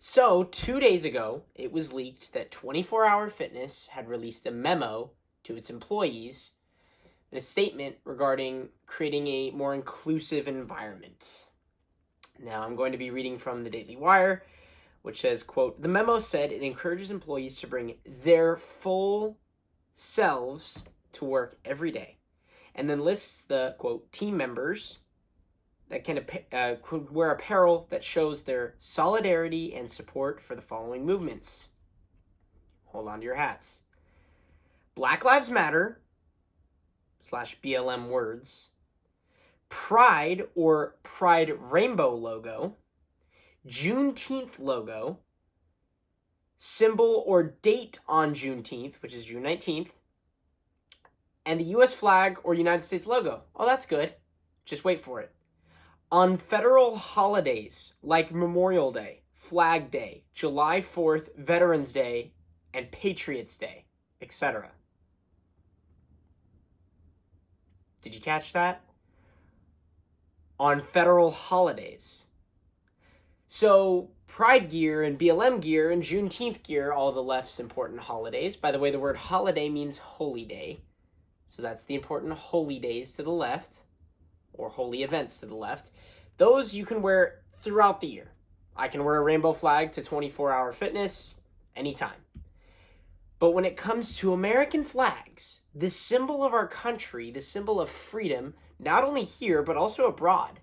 So, 2 days ago, it was leaked that 24 Hour Fitness had released a memo to its employees in a statement regarding creating a more inclusive environment. Now, I'm going to be reading from the Daily Wire, which says, quote, "The memo said it encourages employees to bring their full selves to work every day," and then lists the, quote, "team members that could wear apparel that shows their solidarity and support for the following movements." Hold on to your hats. Black Lives Matter / BLM words, Pride or Pride Rainbow logo, Juneteenth logo, symbol or date on Juneteenth, which is June 19th, and the U.S. flag or United States logo. Oh, that's good. Just wait for it. On federal holidays like Memorial Day, Flag Day, July 4th, Veterans Day, and Patriots Day, etc. Did you catch that? On federal holidays. So, Pride gear and BLM gear and Juneteenth gear, all the left's important holidays. By the way, the word holiday means holy day. So that's the important holy days to the left, or holy events to the left. Those you can wear throughout the year. I can wear a rainbow flag to 24 Hour Fitness anytime. But when it comes to American flags, the symbol of our country, the symbol of freedom, not only here but also abroad,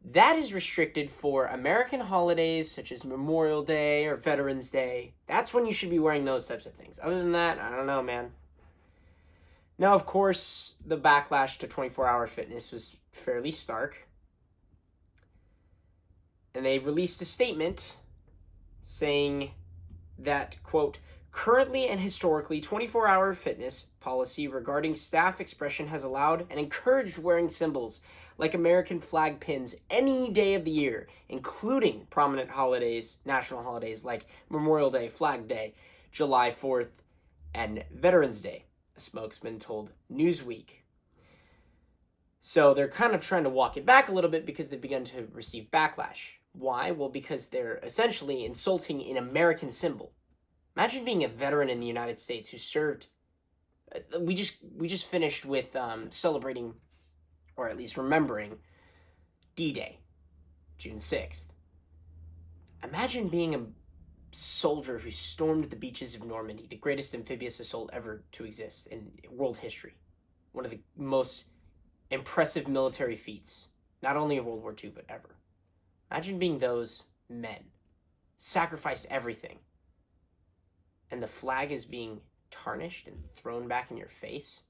that is restricted for American holidays such as Memorial Day or Veterans Day. That's when you should be wearing those types of things. Other than that, I don't know, man. Now, of course, the backlash to 24 Hour Fitness was fairly stark. And they released a statement saying that, quote, "Currently and historically, 24 Hour Fitness policy regarding staff expression has allowed and encouraged wearing symbols like American flag pins any day of the year, including prominent holidays, national holidays like Memorial Day, Flag Day, July 4th, and Veterans Day," a spokesman told Newsweek. So they're kind of trying to walk it back a little bit because they've begun to receive backlash. Why? Well, because they're essentially insulting an American symbol. Imagine being a veteran in the United States who served. We just finished with celebrating, or at least remembering, D-Day, June 6th. Imagine being a soldier who stormed the beaches of Normandy, the greatest amphibious assault ever to exist in world history. One of the most impressive military feats, not only of World War II, but ever. Imagine being those men, sacrificed everything, and the flag is being tarnished and thrown back in your face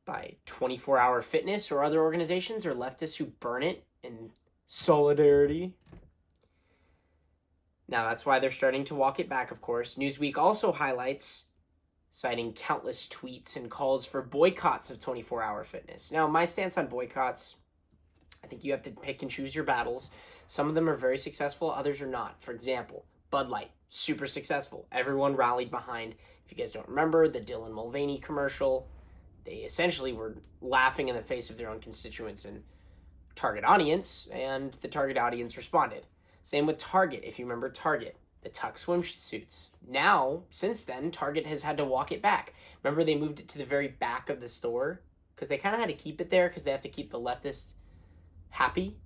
by 24 Hour Fitness or other organizations or leftists who burn it in solidarity. Now, that's why they're starting to walk it back, of course. Newsweek also highlights, citing countless tweets and calls for boycotts of 24 Hour Fitness. Now, my stance on boycotts, I think you have to pick and choose your battles. Some of them are very successful, others are not. For example, Bud Light, super successful. Everyone rallied behind, if you guys don't remember, the Dylan Mulvaney commercial. They essentially were laughing in the face of their own constituents and target audience, and the target audience responded. Same with Target, if you remember Target, the tuck swimsuits. Now, since then, Target has had to walk it back. Remember, they moved it to the very back of the store because they kind of had to keep it there because they have to keep the leftists happy.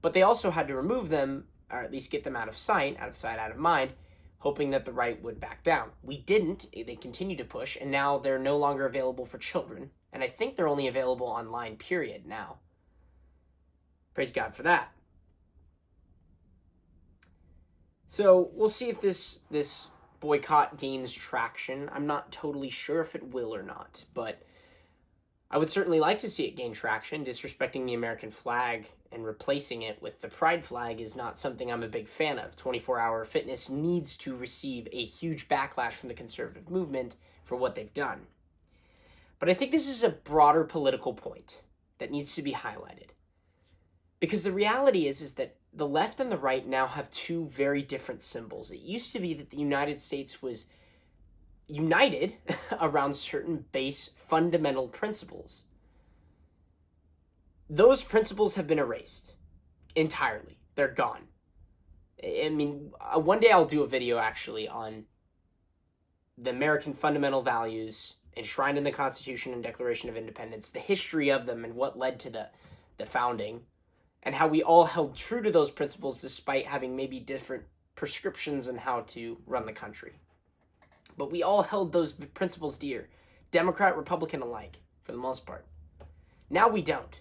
But they also had to remove them, or at least get them out of sight, out of mind, hoping that the right would back down. We didn't. They continued to push, and now they're no longer available for children. And I think they're only available online, period, now. Praise God for that. So we'll see if this boycott gains traction. I'm not totally sure if it will or not, but I would certainly like to see it gain traction. Disrespecting the American flag and replacing it with the pride flag is not something I'm a big fan of. 24 Hour Fitness needs to receive a huge backlash from the conservative movement for what they've done. But I think this is a broader political point that needs to be highlighted. Because the reality is that the left and the right now have two very different symbols. It used to be that the United States was united around certain base fundamental principles. Those principles have been erased entirely. they're gone. I mean, one day I'll do a video actually on the American fundamental values enshrined in the Constitution and Declaration of Independence, the history of them and what led to the founding, and how we all held true to those principles despite having maybe different prescriptions on how to run the country. But we all held those principles dear, Democrat, Republican alike, for the most part. Now we don't.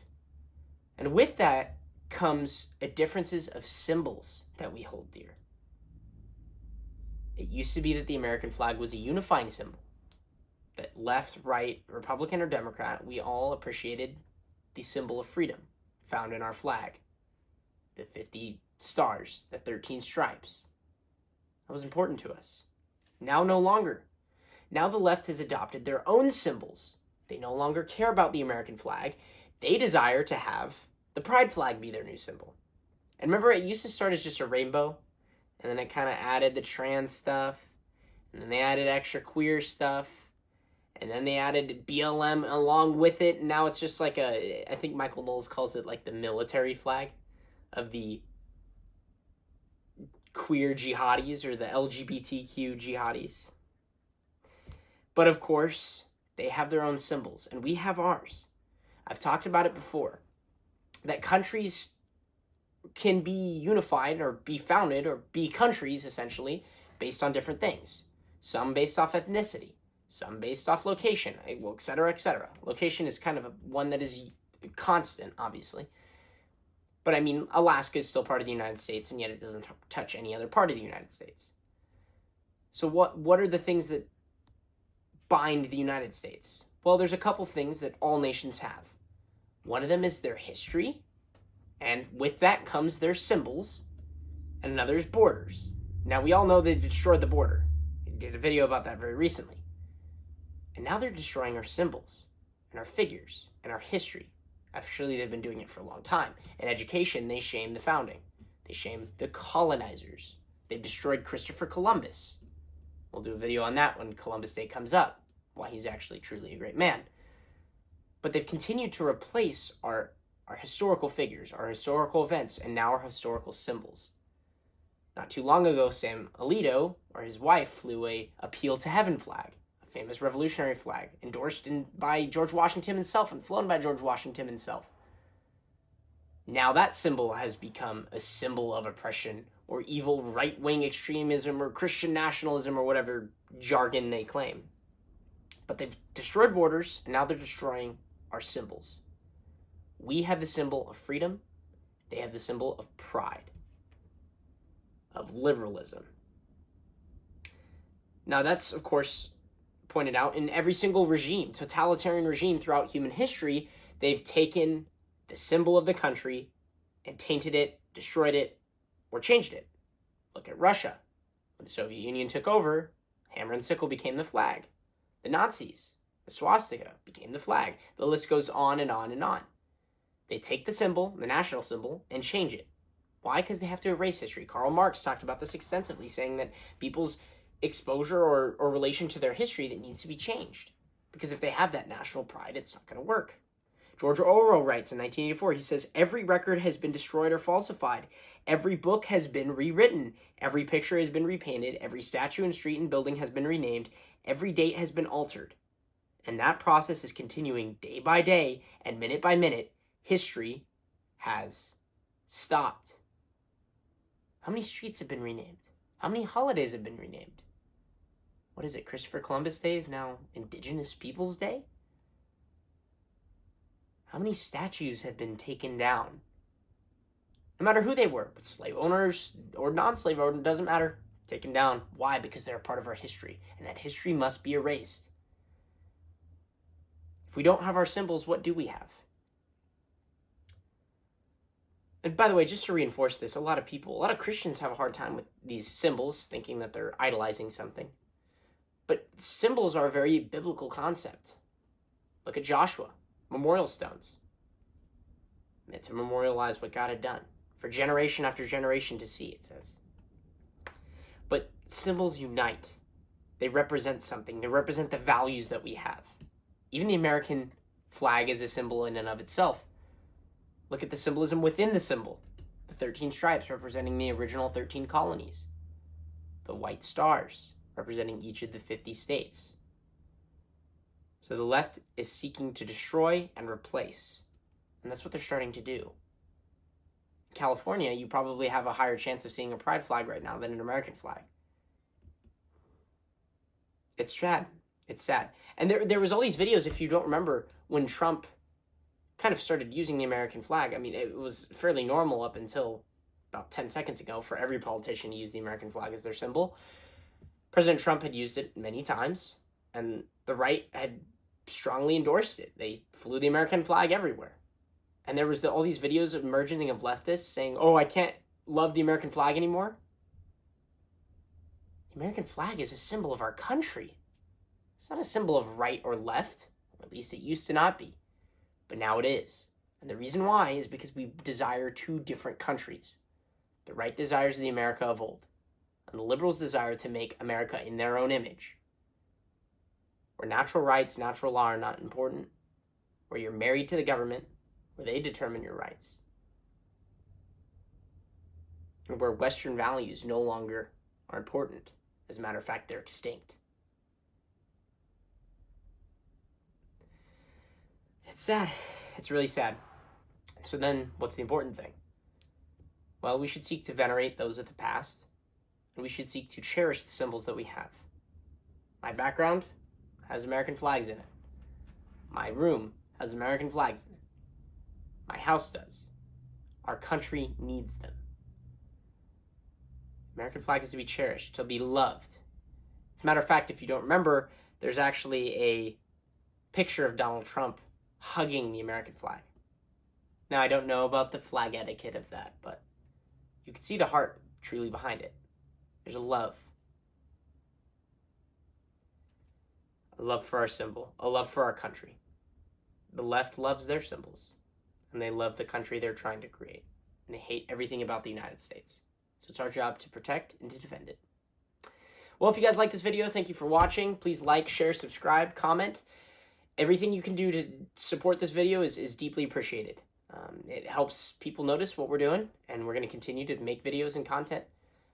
And with that comes a differences of symbols that we hold dear. It used to be that the American flag was a unifying symbol. That left, right, Republican or Democrat, we all appreciated the symbol of freedom found in our flag. The 50 stars, the 13 stripes. That was important to us. Now no longer. Now the left has adopted their own symbols. They no longer care about the American flag. They desire to have the pride flag be their new symbol. And remember, it used to start as just a rainbow, and then it kind of added the trans stuff, and then they added extra queer stuff, and then they added BLM along with it, and now it's just like I think Michael Knowles calls it like the military flag of the queer jihadis or the LGBTQ jihadis. But of course, they have their own symbols, and we have ours. I've talked about it before, that countries can be unified or be founded or be countries, essentially, based on different things. Some based off ethnicity, some based off location, et cetera, et cetera. Location is kind of one that is constant, obviously. But I mean, Alaska is still part of the United States, and yet it doesn't touch any other part of the United States. So what are the things that bind the United States? Well, there's a couple things that all nations have. One of them is their history, and with that comes their symbols, and another is borders. Now, we all know they've destroyed the border. I did a video about that very recently. And now they're destroying our symbols, and our figures, and our history. Actually, they've been doing it for a long time. In education, they shame the founding. They shame the colonizers. They've destroyed Christopher Columbus. We'll do a video on that when Columbus Day comes up, why he's actually truly a great man. But they've continued to replace our historical figures, our historical events, and now our historical symbols. Not too long ago, Sam Alito, or his wife, flew a Appeal to Heaven flag, a famous revolutionary flag, endorsed by George Washington himself and flown by George Washington himself. Now that symbol has become a symbol of oppression or evil right-wing extremism or Christian nationalism or whatever jargon they claim. But they've destroyed borders, and now they're destroying our symbols. We have the symbol of freedom. They have the symbol of pride, of liberalism. Now that's, of course, pointed out in every single regime, totalitarian regime throughout human history. They've taken the symbol of the country and tainted it, destroyed it, or changed it. Look at Russia. When the Soviet Union took over, hammer and sickle became the flag. The Nazis, the swastika, became the flag. The list goes on and on and on. They take the symbol, the national symbol, and change it. Why? Because they have to erase history. Karl Marx talked about this extensively, saying that people's exposure or relation to their history that needs to be changed. Because if they have that national pride, it's not going to work. George Orwell writes in 1984, he says, "Every record has been destroyed or falsified. Every book has been rewritten. Every picture has been repainted. Every statue and street and building has been renamed. Every date has been altered." And that process is continuing day by day and minute by minute. History has stopped. How many streets have been renamed? How many holidays have been renamed? What is it? Christopher Columbus Day is now Indigenous Peoples Day? How many statues have been taken down? No matter who they were, but slave owners or non-slave owners, doesn't matter. Taken down. Why? Because they're a part of our history, and that history must be erased. If we don't have our symbols, what do we have? And by the way, just to reinforce this, a lot of Christians have a hard time with these symbols, thinking that they're idolizing something. But symbols are a very biblical concept. Look at Joshua, memorial stones. Meant to memorialize what God had done. For generation after generation to see, it says. But symbols unite. They represent something. They represent the values that we have. Even the American flag is a symbol in and of itself. Look at the symbolism within the symbol. The 13 stripes representing the original 13 colonies. The white stars representing each of the 50 states. So the left is seeking to destroy and replace. And that's what they're starting to do. In California, you probably have a higher chance of seeing a pride flag right now than an American flag. It's sad. It's sad. And there was all these videos, if you don't remember, when Trump kind of started using the American flag. I mean, it was fairly normal up until about 10 seconds ago for every politician to use the American flag as their symbol. President Trump had used it many times, and the right had strongly endorsed it. They flew the American flag everywhere. And there was all these videos emerging of leftists saying, oh, I can't love the American flag anymore. The American flag is a symbol of our country. It's not a symbol of right or left. Or at least it used to not be. But now it is. And the reason why is because we desire two different countries. The right desires the America of old. And the liberals desire to make America in their own image. Where natural rights, natural law are not important. Where you're married to the government. Where they determine your rights. And where Western values no longer are important. As a matter of fact, they're extinct. It's sad. It's really sad. So then, what's the important thing? Well, we should seek to venerate those of the past, and we should seek to cherish the symbols that we have. My background has American flags in it. My room has American flags in it. My house does. Our country needs them. The American flag is to be cherished, to be loved. As a matter of fact, if you don't remember, there's actually a picture of Donald Trump hugging the American flag. Now, I don't know about the flag etiquette of that, but you can see the heart truly behind it. There's a love. A love for our symbol. A love for our country. The left loves their symbols. And they love the country they're trying to create. And they hate everything about the United States. So it's our job to protect and to defend it. Well, if you guys like this video, thank you for watching. Please like, share, subscribe, comment. Everything you can do to support this video is deeply appreciated. It helps people notice what we're doing, and we're going to continue to make videos and content.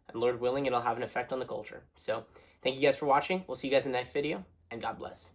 And Lord willing, it'll have an effect on the culture. So thank you guys for watching. We'll see you guys in the next video, and God bless.